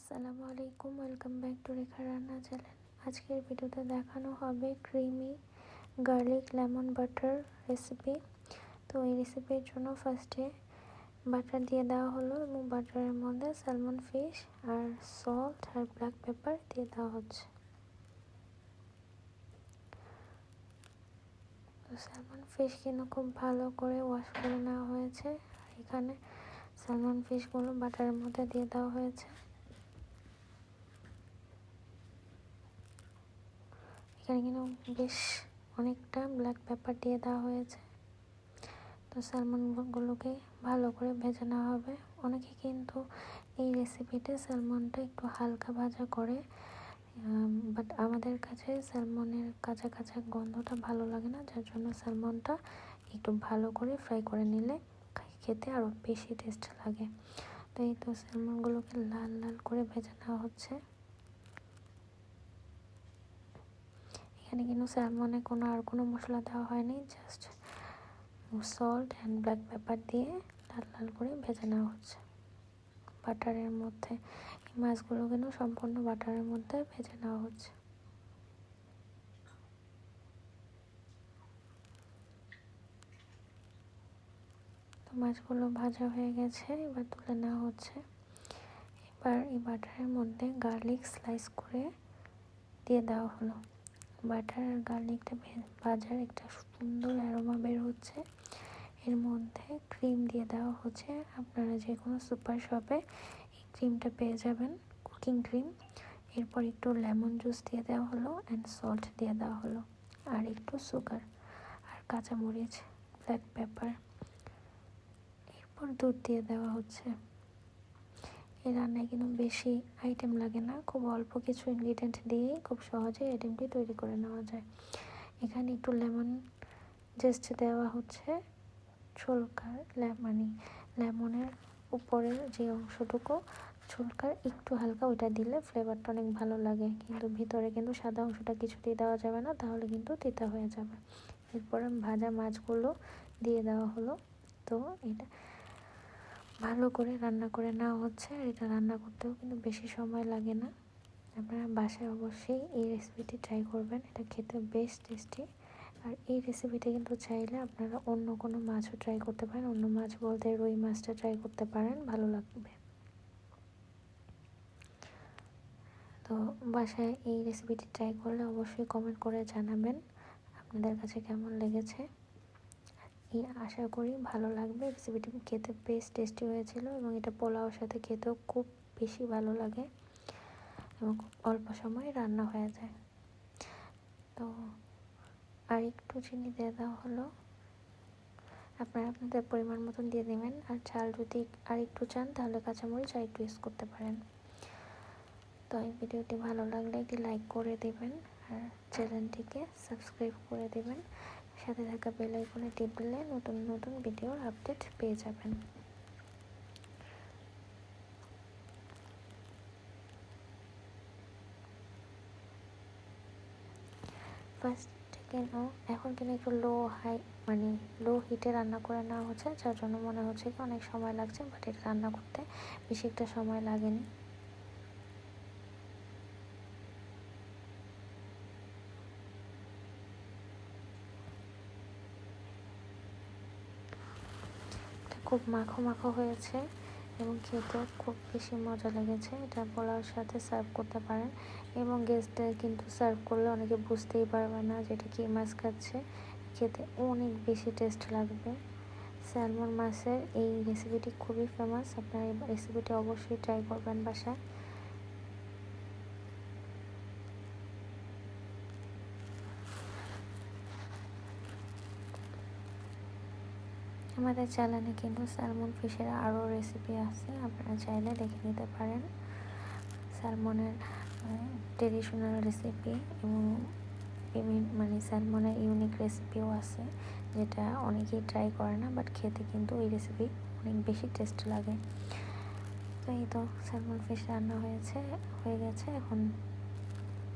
আসসালামু আলাইকুম, welcome back to রেখা রান্না চ্যানেল। আজকের ভিডিওতে দেখানো হবে creamy garlic lemon butter recipe. তো এই রেসিপির জন্য ফার্স্টে বাটার দিয়ে দেওয়া হলো এবং বাটারের মধ্যে স্যালমন ফিশ আর সল্ট আর ব্ল্যাক পেপার দিয়ে দেওয়া হচ্ছে। তো স্যালমন ফিশ কিন্তু খুব ভালো করে ওয়াশ করে নেওয়া হয়েছে। আর এখানে স্যালমন ফিশগুলো বাটারের মধ্যে দিয়ে দেওয়া হয়েছে। এখানে কিন্তু বেশ অনেকটা ব্ল্যাক পেপার দিয়ে দেওয়া হয়েছে। তো স্যালমনগুলোকে ভালো করে ভেজে নেওয়া হবে। অনেকে কিন্তু এই রেসিপিতে স্যালমনটা একটু হালকা ভাজা করে, বাট আমাদের কাছে স্যালমনের কাঁচা কাঁচা গন্ধটা ভালো লাগে না, যার জন্য স্যালমনটা একটু ভালো করে ফ্রাই করে নিলে খেতে আরও বেশি টেস্ট লাগে। তো এই তো স্যালমনগুলোকে লাল লাল করে ভেজে নেওয়া হচ্ছে। এখানে কিন্তু স্যালমনে আর কোনো মশলা দেওয়া হয়নি, just salt and black pepper দিয়ে লাল লাল করে ভেজে নেওয়া হচ্ছে বাটারের মধ্যে। এই মাছগুলো কিন্তু সম্পূর্ণ বাটারের মধ্যে ভেজে নেওয়া হচ্ছে। তো মাছগুলো ভাজা হয়ে গেছে, এবার তুলে নেওয়া হচ্ছে। এবার এই বাটারের মধ্যে গার্লিক স্লাইস করে দিয়ে দেওয়া হলো। বাটার আর গার্লিকটা ভাজার একটা সুন্দর অ্যারোমা বের হচ্ছে। এর মধ্যে ক্রিম দিয়ে দেওয়া হচ্ছে। আপনারা যে কোনো সুপার শপে এই ক্রিমটা পেয়ে যাবেন, কুকিং ক্রিম। এরপর একটু লেমন জুস দিয়ে দেওয়া হলো অ্যান্ড সল্ট দিয়ে দেওয়া হলো, আর একটু সুগার আর কাঁচামরিচ, ব্ল্যাক পেপার। এরপর দুধ দিয়ে দেওয়া হচ্ছে। এই রান্নায় কিন্তু বেশি আইটেম লাগে না, খুব অল্প কিছু ইনগ্রিডিয়েন্ট দিয়েই খুব সহজে আইটেমটি তৈরি করে নেওয়া যায়। এখানে একটু লেমন জেস্ট দেওয়া হচ্ছে। ছলকার লেমনের উপরের যে অংশটুকু ছলকার একটু হালকা, ওইটা দিলে ফ্লেভারটা অনেক ভালো লাগে। কিন্তু ভিতরে কিন্তু সাদা অংশটা কিছুতেই দেওয়া যাবে না, তাহলে কিন্তু তিতা হয়ে যাবে। এরপরে ভাজা মাছগুলো দিয়ে দেওয়া হলো। তো এটা ভালো করে রান্না করে নেওয়া হচ্ছে। আর এটা রান্না করতেও কিন্তু বেশি সময় লাগে না। আপনারা বাসায় অবশ্যই এই রেসিপিটি ট্রাই করবেন, এটা খেতে বেশ টেস্টি। আর এই রেসিপিটা কিন্তু চাইলে আপনারা অন্য কোনো মাছও ট্রাই করতে পারেন। অন্য মাছ বলতে রুই মাছটা ট্রাই করতে পারেন, ভালো লাগবে। তো বাসায় এই রেসিপিটি ট্রাই করলে অবশ্যই কমেন্ট করে জানাবেন আপনাদের কাছে কেমন লেগেছে। আশা করি ভালো লাগবে। রেসিপিটি খেতে বেশ টেস্টি হয়েছিল এবং এটা পোলাওর সাথে খেতেও খুব বেশি ভালো লাগে এবং খুব অল্প সময়ে রান্না হয়ে যায়। তো আর একটু চিনি দিয়ে দেওয়া হলো। আপনারা আপনাদের পরিমাণ মতন দিয়ে দেবেন। আর ঝাল যদি আর একটু চান তাহলে কাঁচামরিচ আর একটু ইউজ করতে পারেন। তো এই ভিডিওটি ভালো লাগলে একটি লাইক করে দেবেন আর চ্যানেলটিকে সাবস্ক্রাইব করে দেবেন। সাথে থাকা বেল আইকনে টিপ দিলে নতুন নতুন ভিডিওর আপডেট পেয়ে যাবেন। এখন কিন্তু একটু লো হিটে রান্না করে নেওয়া হচ্ছে, যার জন্য মনে হচ্ছে কি অনেক সময় লাগছে, বাট এটা রান্না করতে বেশি একটা সময় লাগেনি। খুব মাখো মাখো হয়েছে এবং খেতেও খুব বেশি মজা লেগেছে। এটা পোলাওর সাথে সার্ভ করতে পারেন এবং গেস্টদের কিন্তু সার্ভ করলে অনেকে বুঝতেই পারবে না যেটা কী মাছ খাচ্ছে, খেতে অনেক বেশি টেস্ট লাগবে। স্যালমন মাছের এই রেসিপিটি খুবই ফেমাস। আপনারা এই রেসিপিটি অবশ্যই ট্রাই করবেন বাসায়। আমাদের চ্যানেলে কিন্তু স্যালমন ফিশের আরও রেসিপি আছে, আপনারা চাইলে দেখে নিতে পারেন। স্যালমনের ট্রেডিশনাল রেসিপি এবং স্যালমনের ইউনিক রেসিপিও আছে, যেটা অনেকেই ট্রাই করে না, বাট খেতে কিন্তু এই রেসিপি অনেক বেশি টেস্ট লাগে। তো এই তো স্যালমন ফিশ রান্না হয়ে গেছে, এখন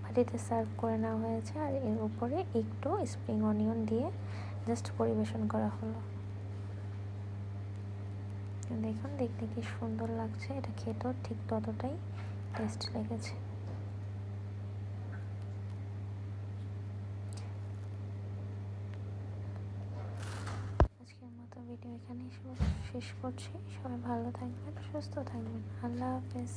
বাটিতে সার্ভ করে নেওয়া হয়েছে। আর এর উপরে একটু স্প্রিং অনিয়ন দিয়ে জাস্ট পরিবেশন করা হলো। দেখুন দেখতে কি সুন্দর লাগছে, এটা খেতেও ঠিক ততটাই টেস্ট লেগেছে। আজকের মতো ভিডিও এখানেই শেষ করছি। সবাই ভালো থাকবেন, সুস্থ থাকবেন। আল্লাহ হাফেজ।